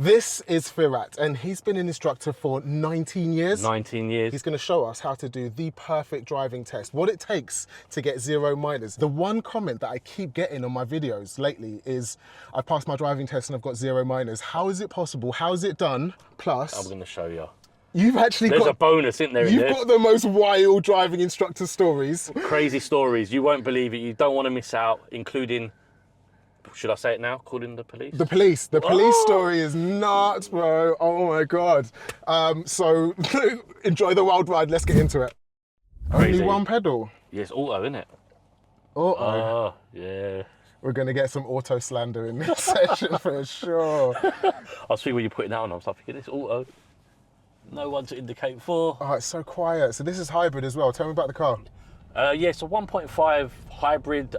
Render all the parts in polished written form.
This is Firat, and he's been an instructor for 19 years. 19 years. He's going to show us how to do the perfect driving test, what it takes to get 0 minors. The one comment that I keep getting on my videos lately is, I passed my driving test and I've got 0 minors. How is it possible? How is it done? Plus, I'm going to show you. You've actually There's got a bonus in there. You've got the most wild driving instructor stories. Crazy stories. You won't believe it. You don't want to miss out, including, should I say it now? Calling the police? The police story is nuts, bro. Oh my God. So enjoy the wild ride. Let's get into it. Crazy. Only one pedal. Yes, auto, isn't it? Uh-oh. Oh, yeah. We're going to get some auto slander in this session for sure. I see when you're putting that on, I was like, thinking, it's auto. No one to indicate for. Oh, it's so quiet. So this is hybrid as well. Tell me about the car. Yeah, it's a 1.5 hybrid.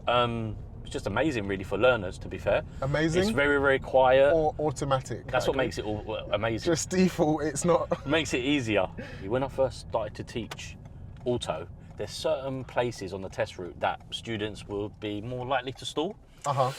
It's just amazing, really, for learners, to be fair. Amazing? It's very, very quiet. Or automatic? That's what makes it all amazing. Just default, it's not. Makes it easier. When I first started to teach auto, there's certain places on the test route that students will be more likely to stall. Uh-huh.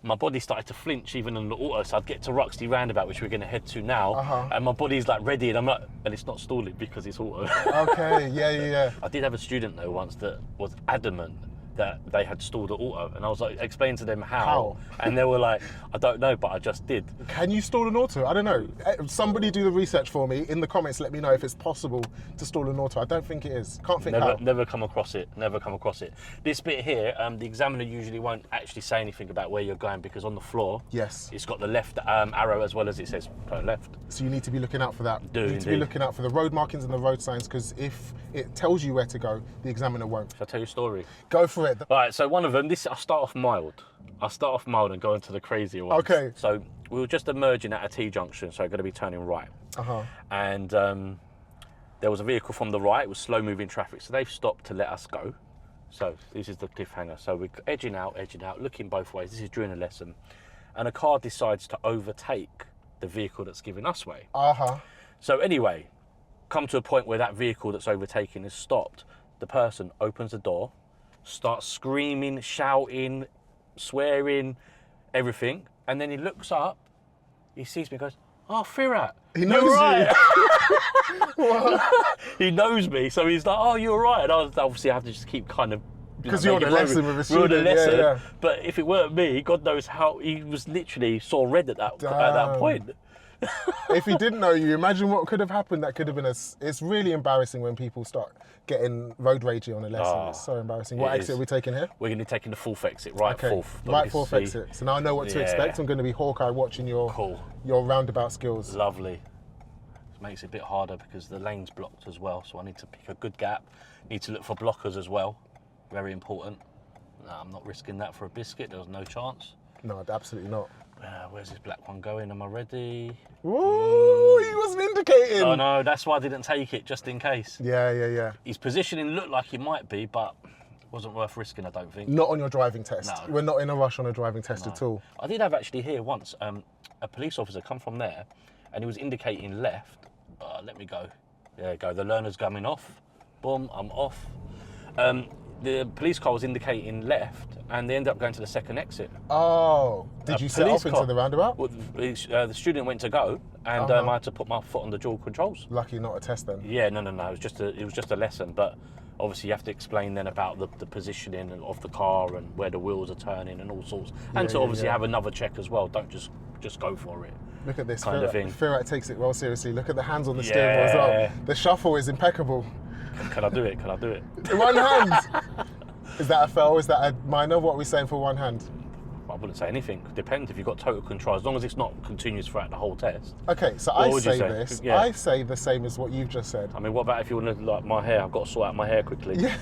My body started to flinch even on the auto, so I'd get to Ruxley Roundabout, which we're going to head to now, and my body's like ready, and I'm like, and it's not stalling because it's auto. Okay, yeah. I did have a student though once that was adamant that they had stalled the auto, and I was like explaining to them how, and they were like, I don't know, but I just did. Can you stall an auto? I don't know. Somebody do the research for me in the comments. Let me know if it's possible to stall an auto. I don't think it is. Can't think how. Never come across it. Never come across it. This bit here, the examiner usually won't actually say anything about where you're going because on the floor, yes, it's got the left arrow as well as it says turn left. So you need to be looking out for that. You need to be looking out for the road markings and the road signs, because if it tells you where to go, the examiner won't. Shall I tell you a story? Go for it. All right, so one of them, I start off mild and go into the crazier ones. Okay. So we were just emerging at a T-junction, so going to be turning right. And there was a vehicle from the right. It was slow-moving traffic, so they've stopped to let us go. So this is the cliffhanger. So we're edging out, looking both ways. This is during a lesson. And a car decides to overtake the vehicle that's giving us way. So anyway, come to a point where that vehicle that's overtaken is stopped. The person opens the door, starts screaming, shouting, swearing, everything. And then he looks up, he sees me and goes, oh, Firat. He knows you. He knows me, so he's like, oh, you're right. And I was, obviously I have to just keep kind of, because you're on a lesson with a student. We're on a lesson. Yeah. But if it weren't me, God knows how, he was literally saw red at that point. If he didn't know you, imagine what could have happened. That could have been it's really embarrassing when people start getting road ragey on a lesson. It's so embarrassing. What exit are we taking here? We're going to be taking the fourth exit, right fourth. Right fourth exit. So now I know what to expect. I'm going to be Hawkeye watching your roundabout skills. Lovely. It makes it a bit harder because the lane's blocked as well, so I need to pick a good gap. Need to look for blockers as well. Very important. No, I'm not risking that for a biscuit. There's no chance. No, absolutely not. Where's this black one going? Am I ready? Ooh, he wasn't indicating. Oh no, that's why I didn't take it, just in case. Yeah. His positioning looked like he might be, but it wasn't worth risking, I don't think. Not on your driving test. No. We're not in a rush on a driving test at all. I did have actually here once, a police officer come from there, and he was indicating left. Let me go. There you go, the learner's coming off. Boom, I'm off. The police car was indicating left, and they ended up going to the second exit. Oh, did you set off into the roundabout? Well, the student went to go, and I had to put my foot on the dual controls. Lucky not a test then. Yeah, no. It was just a lesson, but obviously you have to explain then about the positioning of the car and where the wheels are turning and all sorts, and to obviously have another check as well. Don't just go for it. Look at this. Kind of thing. Firat takes it well seriously. Look at the hands on the steering wheel as well. The shuffle is impeccable. Can I do it? One hand. Is that a fail? Is that a minor? What are we saying for one hand? I wouldn't say anything. Depends if you've got total control, as long as it's not continuous throughout the whole test. Okay, so I say this. Yeah. I say the same as what you've just said. I mean, what about if you want to, like my hair? I've got to sort out my hair quickly. Yeah.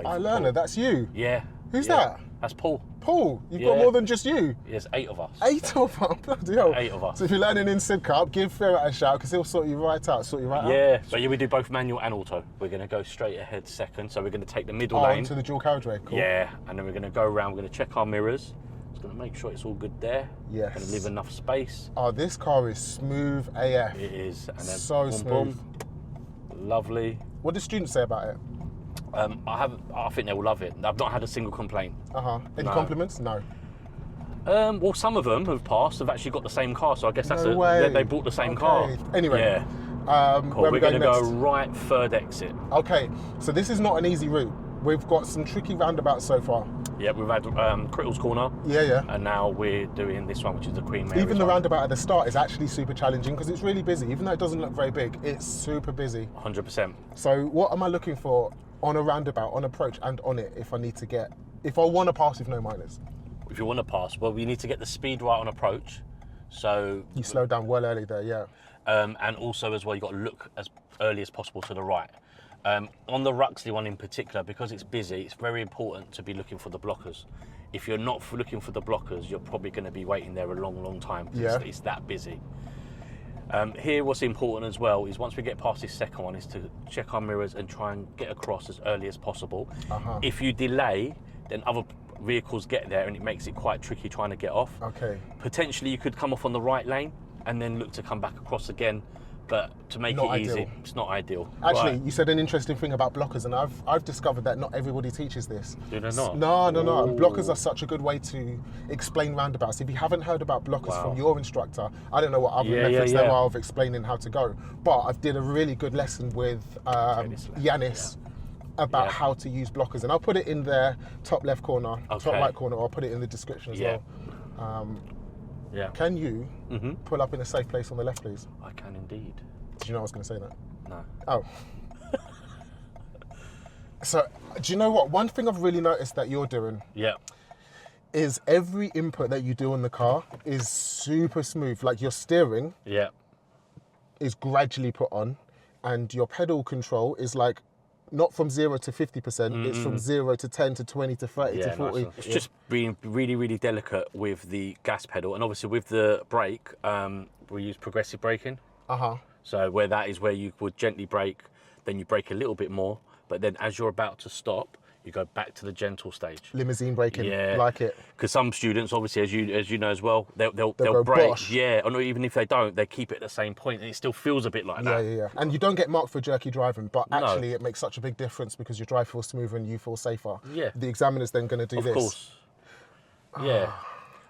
I learned it. That's you. Yeah. Who's that? That's Paul. Paul, you've got more than just you. There's 8 of us. 8 of us? Bloody hell. 8 of us. So if you're learning in Sidcup, give Firat a shout, because he'll sort you right out. Yeah, so we do both manual and auto. We're going to go straight ahead second, so we're going to take the middle lane. Into the dual carriageway, cool. Yeah, and then we're going to go around, we're going to check our mirrors. Just going to make sure it's all good there. Yes. Going to leave enough space. Oh, this car is smooth AF. It is. And then so smooth. Boom. Lovely. What do students say about it? I think they will love it. I've not had a single complaint. Any compliments? No. Well, some of them have passed. Have actually got the same car, so I guess that's No way. they bought the same car. Anyway, yeah. Cool. Where We're going going to go next? right, third exit. Okay, so this is not an easy route. We've got some tricky roundabouts so far. Yeah, we've had Crittle's Corner. Yeah. And now we're doing this one, which is the Queen Mary. Even the roundabout at the start is actually super challenging because it's really busy. Even though it doesn't look very big, it's super busy. 100%. So what am I looking for on a roundabout, on approach and on it if I want to pass with no minors? If you want to pass, well, we need to get the speed right on approach. So You slowed down well early there, yeah. and also as well, you've got to look as early as possible to the right. On the Ruxley one in particular, because it's busy, it's very important to be looking for the blockers. If you're not looking for the blockers, you're probably going to be waiting there a long time because it's that busy. Here, what's important as well is once we get past this second one, is to check our mirrors and try and get across as early as possible. If you delay, then other vehicles get there and it makes it quite tricky trying to get off. Okay. Potentially you could come off on the right lane and then look to come back across again, but to make it easy, it's not ideal. Actually, you said an interesting thing about blockers, and I've discovered that not everybody teaches this. Do they not? No. And blockers are such a good way to explain roundabouts. If you haven't heard about blockers from your instructor, I don't know what other methods there are of explaining how to go, but I did a really good lesson with Janis about how to use blockers, and I'll put it in the top left corner, top right corner, or I'll put it in the description as well. Can you pull up in a safe place on the left, please? I can indeed. Did you know I was going to say that? No. Oh. So, do you know what? One thing I've really noticed that you're doing is every input that you do on the car is super smooth. Like your steering is gradually put on, and your pedal control is like not from 0 to 50%, it's from 0 to 10 to 20 to 30 to 40. It's just being really delicate with the gas pedal, and obviously with the brake, we use progressive braking. So where that is where you would gently brake, then you brake a little bit more, but then as you're about to stop, you go back to the gentle stage. Limousine braking, like it. Because some students, obviously, as you know as well, they'll go brake, bosh. or not, even if they don't, they keep it at the same point, and it still feels a bit like that. Yeah. And you don't get marked for jerky driving, but actually it makes such a big difference because your drive feels smoother and you feel safer. Yeah. The examiner's then going to do this. Of course. Yeah.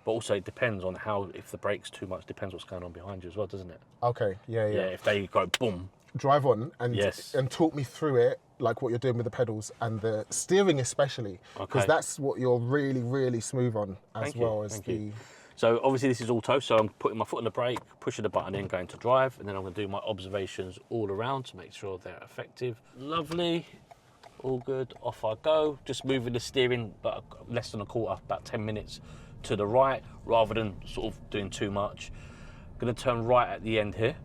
But also it depends on if the brake's too much, depends what's going on behind you as well, doesn't it? Okay, yeah. If they go boom. Drive on and talk me through it, like what you're doing with the pedals and the steering especially, because that's what you're really smooth on as well as the... So obviously this is auto, so I'm putting my foot on the brake, pushing the button in, going to drive, and then I'm going to do my observations all around to make sure they're effective. Lovely, all good, off I go. Just moving the steering about less than a quarter, about 10 minutes to the right, rather than sort of doing too much. I'm going to turn right at the end here.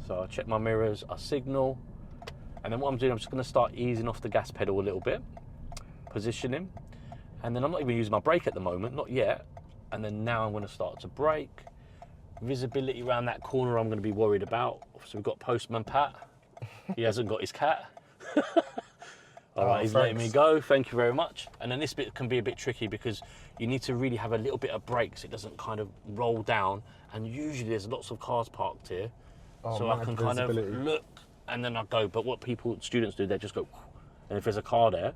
So I check my mirrors, I signal, and then what I'm doing, I'm just going to start easing off the gas pedal a little bit, positioning, and then I'm not even using my brake at the moment, not yet, and then now I'm going to start to brake. Visibility around that corner I'm going to be worried about. So we've got Postman Pat, he hasn't got his cat. All right, he's letting me go, thank you very much. And then this bit can be a bit tricky because you need to really have a little bit of brake so it doesn't kind of roll down, and usually there's lots of cars parked here. So I can kind of look and then I go, but what students do, they just go, and if there's a car there,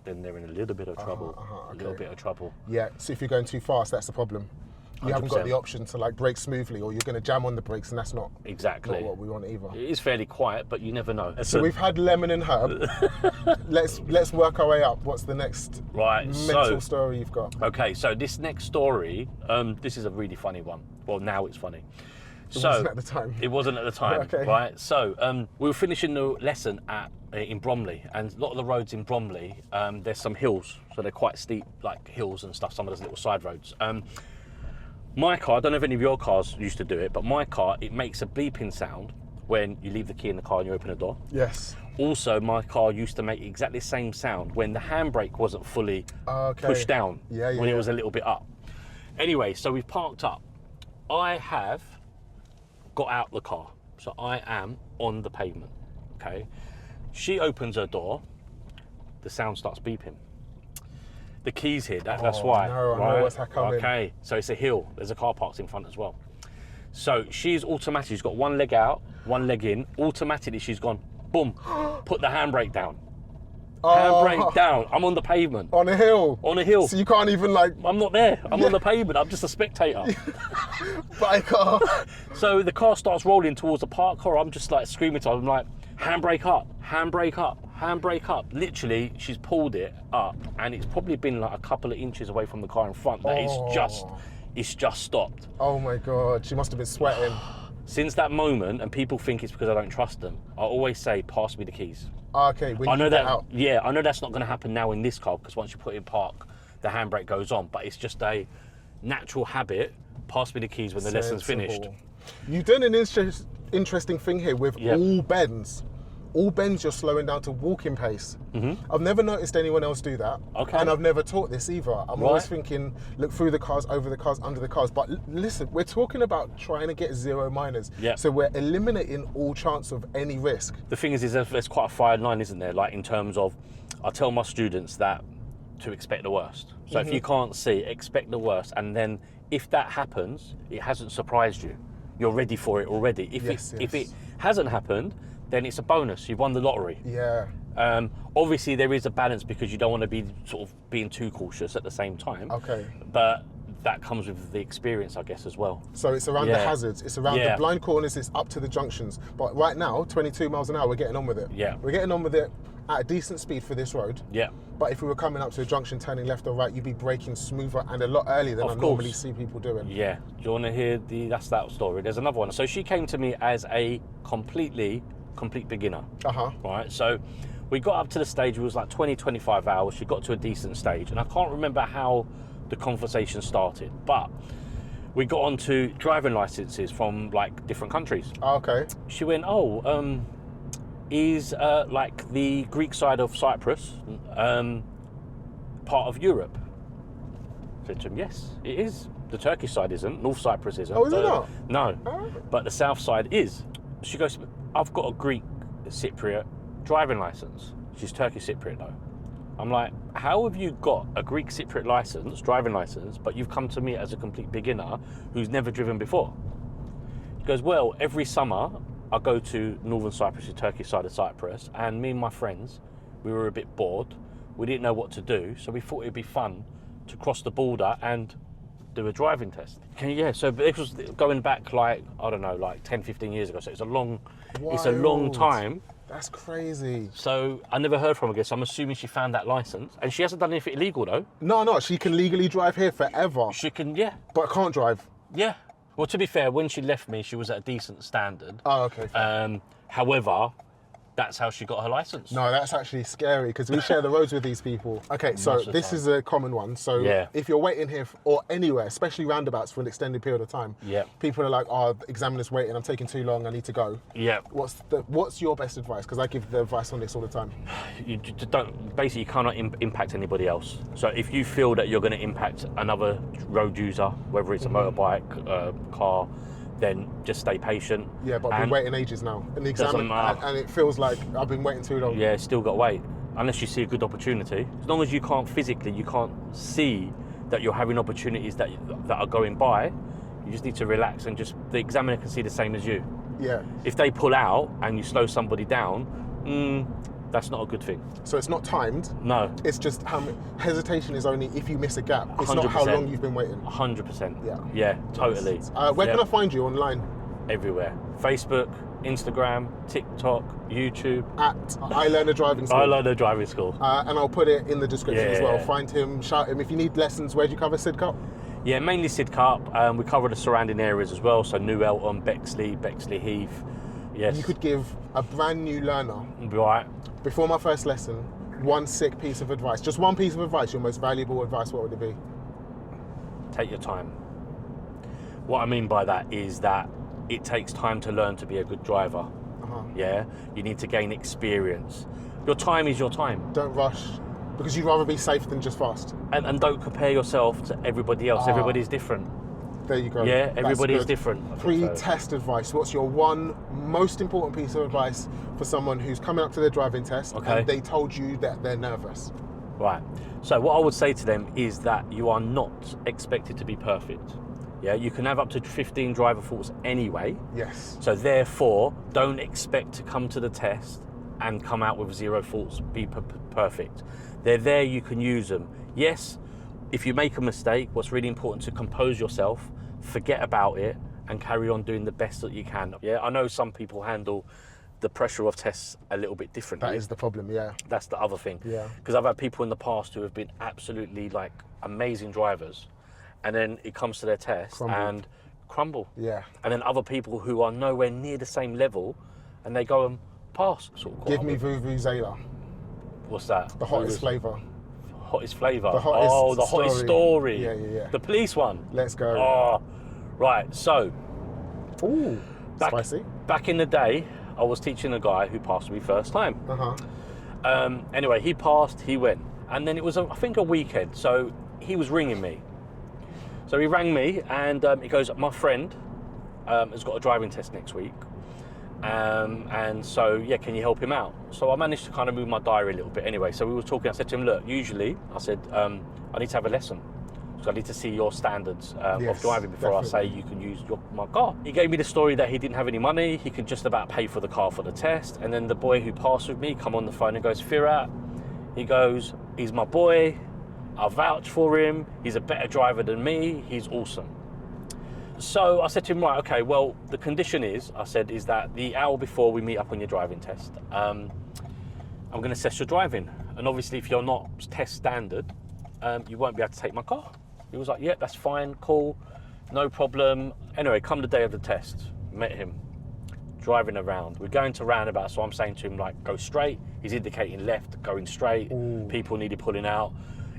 then they're in a little bit of trouble, a little bit of trouble. Yeah, so if you're going too fast, that's the problem. You 100%. Haven't got the option to like brake smoothly, or you're going to jam on the brakes, and that's not what we want either. It is fairly quiet, but you never know. So we've had lemon and herb. let's work our way up. What's the next mental story you've got? Okay, so this next story, this is a really funny one. Well, now it's funny. It wasn't at the time. It wasn't at the time, right? So we were finishing the lesson in Bromley, and a lot of the roads in Bromley, there's some hills, so they're quite steep, like hills and stuff. Some of those little side roads. My car, I don't know if any of your cars used to do it, but my car, it makes a beeping sound when you leave the key in the car and you open the door. Yes. Also, my car used to make exactly the same sound when the handbrake wasn't fully pushed down, when it was a little bit up. Anyway, so we've parked up. I have got out the car, so I am on the pavement, okay? She opens her door, the sound starts beeping. The key's here, that's why. No, I know what's coming. Okay, so it's a hill, there's a car parked in front as well. So she's automatically, she's got one leg out, one leg in, automatically she's gone, boom, put the handbrake down. Handbrake down. I'm on the pavement. On a hill. On a hill. So you can't even like... I'm not there. I'm on the pavement. I'm just a spectator. Biker. So the car starts rolling towards the parked car. I'm just like screaming to her. I'm like, handbrake up, handbrake up, handbrake up. Literally, she's pulled it up, and it's probably been like a couple of inches away from the car in front. That it's just stopped. Oh my God, she must have been sweating. Since that moment, and people think it's because I don't trust them, I always say, pass me the keys. Okay, when I know you that. get out. Yeah, I know that's not going to happen now in this car, because once you put it in park, the handbrake goes on. But it's just a natural habit. Pass me the keys when the lesson's finished. You've done an interesting thing here with all bends. All bends, you're slowing down to walking pace. I've never noticed anyone else do that. Okay. And I've never taught this either. I'm always thinking, look through the cars, over the cars, under the cars. But listen, we're talking about trying to get 0 minors. Yeah. So we're eliminating all chance of any risk. The thing is there's quite a fine line, isn't there? Like in terms of, I tell my students that to expect the worst. So if you can't see, expect the worst. And then if that happens, it hasn't surprised you. You're ready for it already. If it hasn't happened, then it's a bonus. You've won the lottery. Yeah. Obviously, there is a balance because you don't want to be sort of being too cautious at the same time. Okay. But that comes with the experience, I guess, as well. So it's around the hazards. It's around the blind corners. It's up to the junctions. But right now, 22 miles an hour, we're getting on with it. Yeah. We're getting on with it at a decent speed for this road. Yeah. But if we were coming up to a junction, turning left or right, you'd be braking smoother and a lot earlier than I normally see people doing. Yeah. Do you want to hear that's that story? There's another one. So she came to me as a complete beginner. Right. So we got up to the stage, it was like 20, 25 hours. She got to a decent stage. And I can't remember how the conversation started, but we got onto driving licenses from like different countries. Okay. She went, is like the Greek side of Cyprus part of Europe? I said to him, yes, it is. The Turkish side isn't, North Cyprus isn't. Oh, is it not? No, but the south side is. She goes, I've got a Greek Cypriot driving license. She's Turkish Cypriot though. I'm like, how have you got a Greek Cypriot license, driving license, but you've come to me as a complete beginner who's never driven before? She goes, well, every summer I go to Northern Cyprus, the Turkish side of Cyprus, and me and my friends, we were a bit bored. We didn't know what to do, so we thought it'd be fun to cross the border and do a driving test. So it was going back like, I don't know, like 10, 15 years ago. So it's a long time. That's crazy. So I never heard from her again. So I'm assuming she found that license. And she hasn't done anything illegal though. No, she can legally drive here forever. She can, yeah. But can't drive. Yeah. Well, to be fair, when she left me, she was at a decent standard. Oh, okay. However, that's how she got her license. No, that's actually scary because we share the roads with these people. Okay, so this is a common one. So if you're waiting here or anywhere, especially roundabouts for an extended period of time, people are like, oh, the examiner's waiting, I'm taking too long, I need to go. Yeah. What's your best advice? Because I give the advice on this all the time. You cannot impact anybody else. So if you feel that you're going to impact another road user, whether it's a motorbike, car, then just stay patient. Yeah, but I've been waiting ages now. And the and it feels like I've been waiting too long. Yeah, still got to wait. Unless you see a good opportunity. As long as you can't see that you're having opportunities that are going by, you just need to relax and the examiner can see the same as you. Yeah. If they pull out and you slow somebody down, that's not a good thing. So it's not timed? No. It's just hesitation is only if you miss a gap. It's 100%. Not how long you've been waiting. 100%. Yeah. Yeah, totally. Where can I find you online? Everywhere. Facebook, Instagram, TikTok, YouTube. At I Learn a Driving School. I Learn a Driving School. And I'll put it in the description as well. Find him, shout him. If you need lessons, where do you cover Sidcup? Yeah, mainly Sidcup. We cover the surrounding areas as well. So New Elton, Bexley Heath. Yes. You could give a brand new learner, right, before my first lesson, one sick piece of advice. Just one piece of advice, your most valuable advice, what would it be? Take your time. What I mean by that is that it takes time to learn to be a good driver. Yeah, you need to gain experience. Your time is your time. Don't rush, because you'd rather be safe than just fast. And don't compare yourself to everybody else. Everybody's different. There you go. Yeah, everybody's different. Pre-test advice. What's your one most important piece of advice for someone who's coming up to their driving test and they told you that they're nervous? Right. So what I would say to them is that you are not expected to be perfect. Yeah, you can have up to 15 driver faults anyway. Yes. So therefore, don't expect to come to the test and come out with 0 faults, be perfect. They're there, you can use them. Yes, if you make a mistake, what's really important to compose yourself, forget about it, and carry on doing the best that you can. Yeah, I know some people handle the pressure of tests a little bit differently. That is the problem, yeah. That's the other thing. Yeah. Because I've had people in the past who have been absolutely like amazing drivers, and then it comes to their test and crumble. Yeah. And then other people who are nowhere near the same level, and they go and pass. Sort of. Give me Vuvuzela. What's that? The hottest flavour. Hottest flavour. The hottest the hottest story. Yeah. The police one. Let's go. Oh, right. So. Ooh, spicy. Back in the day, I was teaching a guy who passed me first time. Anyway, he passed, he went. And then it was, I think, a weekend. So he was ringing me. So he rang me and he goes, my friend has got a driving test next week. And so, yeah, can you help him out? So I managed to kind of move my diary a little bit anyway. So we were talking, I said to him, look, usually, I said, I need to have a lesson. So I need to see your standards of driving before I say you can use my car. He gave me the story that he didn't have any money. He could just about pay for the car for the test. And then the boy who passed with me come on the phone and goes, Firat, he goes, he's my boy. I vouch for him. He's a better driver than me. He's awesome. So I said to him, right, okay, well, the condition is, I said, is that the hour before we meet up on your driving test, I'm going to assess your driving. And obviously, if you're not test standard, you won't be able to take my car. He was like, yeah, that's fine, cool, no problem. Anyway, come the day of the test, met him, driving around. We're going to roundabout, so I'm saying to him, like, go straight. He's indicating left, going straight. Ooh. People needed pulling out.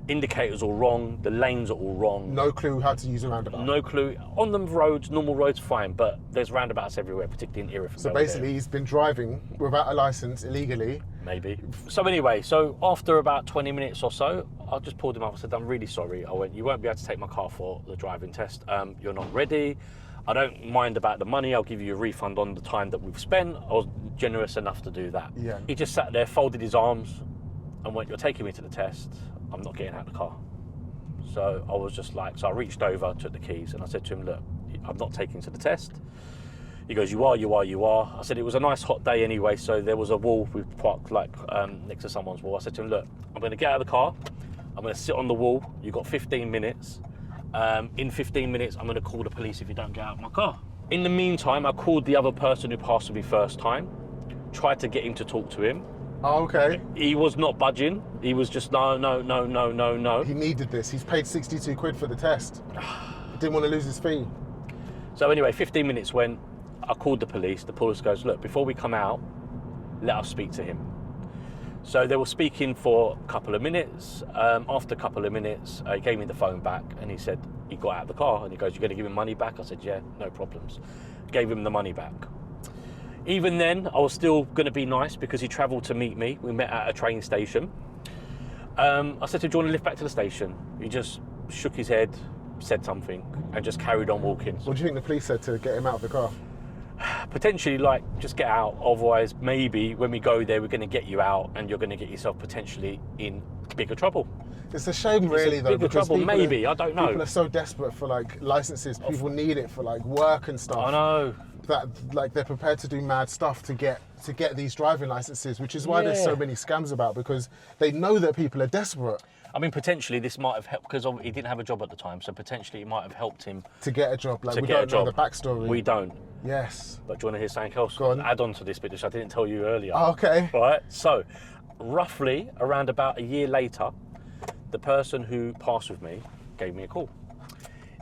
Indicators all wrong, the lanes are all wrong. No clue how to use a roundabout. No clue. On the roads, normal roads, fine, but there's roundabouts everywhere, particularly in Erith. So basically, he's been driving without a license illegally. Maybe. So anyway, so after about 20 minutes or so, I just pulled him up. I said, I'm really sorry. I went, you won't be able to take my car for the driving test. You're not ready. I don't mind about the money. I'll give you a refund on the time that we've spent. I was generous enough to do that. Yeah. He just sat there, folded his arms, and went, you're taking me to the test. I'm not getting out of the car. So I was just like, so I reached over, took the keys, and I said to him, look, I'm not taking to the test. He goes, you are. I said, it was a nice hot day anyway, so there was a wall we parked like next to someone's wall. I said to him, look, I'm going to get out of the car. I'm going to sit on the wall. You've got 15 minutes. In 15 minutes, I'm going to call the police if you don't get out of my car. In the meantime, I called the other person who passed with me first time, tried to get him to talk to him. Oh, okay. He was not budging. He was just no. He needed this. He's paid 62 quid for the test. He didn't want to lose his fee. So anyway, 15 minutes went. I called the police. The police goes, look, before we come out, let us speak to him. So they were speaking for a couple of minutes. After a couple of minutes, he gave me the phone back and he said he got out of the car and he goes, you're going to give him money back? I said, yeah, no problems. Gave him the money back. Even then, I was still going to be nice because he travelled to meet me. We met at a train station. I said to him, do you want to lift back to the station? He just shook his head, said something, and just carried on walking. What do you think the police said to get him out of the car? Potentially, like, just get out. Otherwise, maybe when we go there, we're going to get you out and you're going to get yourself potentially in bigger trouble. It's a shame, really, though. Bigger trouble, maybe. I don't know. People are so desperate for, like, licenses. People need it for, like, work and stuff. I know. That, like, they're prepared to do mad stuff to get these driving licenses, which is why there's so many scams about, because they know that people are desperate. I mean, potentially this might have helped because he didn't have a job at the time, so potentially it might have helped him to get a job. Like, we don't know the backstory. We don't. Yes. But do you want to hear something else? Go on. Add on to this bit, which I didn't tell you earlier. Oh, okay. Right. So, roughly around about a year later, the person who passed with me gave me a call.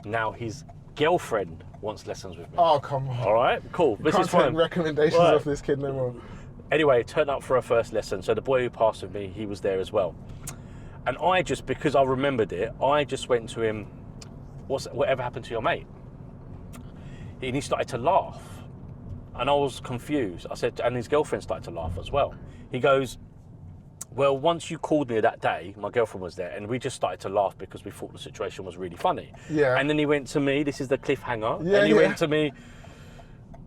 Now his girlfriend wants lessons with me. Oh, come on. All right, cool. This is fine. Recommendations off this kid no more. Anyway, turned up for her first lesson. So the boy who passed with me, he was there as well. And I just, because I remembered it, I just went to him, whatever happened to your mate? And he started to laugh. And I was confused. I said, and his girlfriend started to laugh as well. He goes, well, once you called me that day, my girlfriend was there, and we just started to laugh because we thought the situation was really funny. Yeah. And then he went to me, this is the cliffhanger, yeah, and he went to me,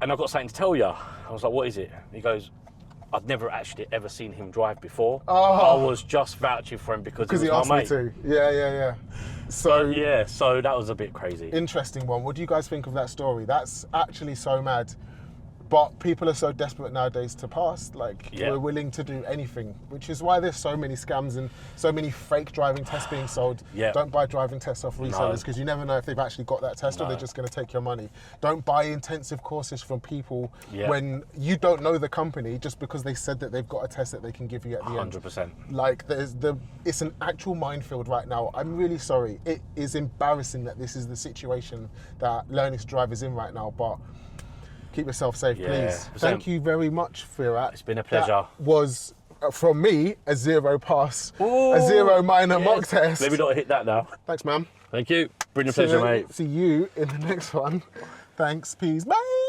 and I've got something to tell you. I was like, what is it? He goes, I'd never actually ever seen him drive before. Oh. I was just vouching for him because he was my mate. Because he asked me to. Yeah. So yeah, so that was a bit crazy. Interesting one. What do you guys think of that story? That's actually so mad. But people are so desperate nowadays to pass, like Yeah. we're willing to do anything, which is why there's so many scams and so many fake driving tests being sold. Yeah. Don't buy driving tests off resellers because you never know if they've actually got that test or they're just going to take your money. Don't buy intensive courses from people when you don't know the company just because they said that they've got a test that they can give you at the end. 100%. Like it's an actual minefield right now. I'm really sorry. It is embarrassing that this is the situation that learning to drive is in right now, but keep yourself safe, please. Thank you very much, Firat. It's been a pleasure. That was, from me, a 0 pass, a 0 minor mock test. Maybe not hit that now. Thanks, man. Thank you. Been a pleasure, mate. See you in the next one. Thanks, peace, bye.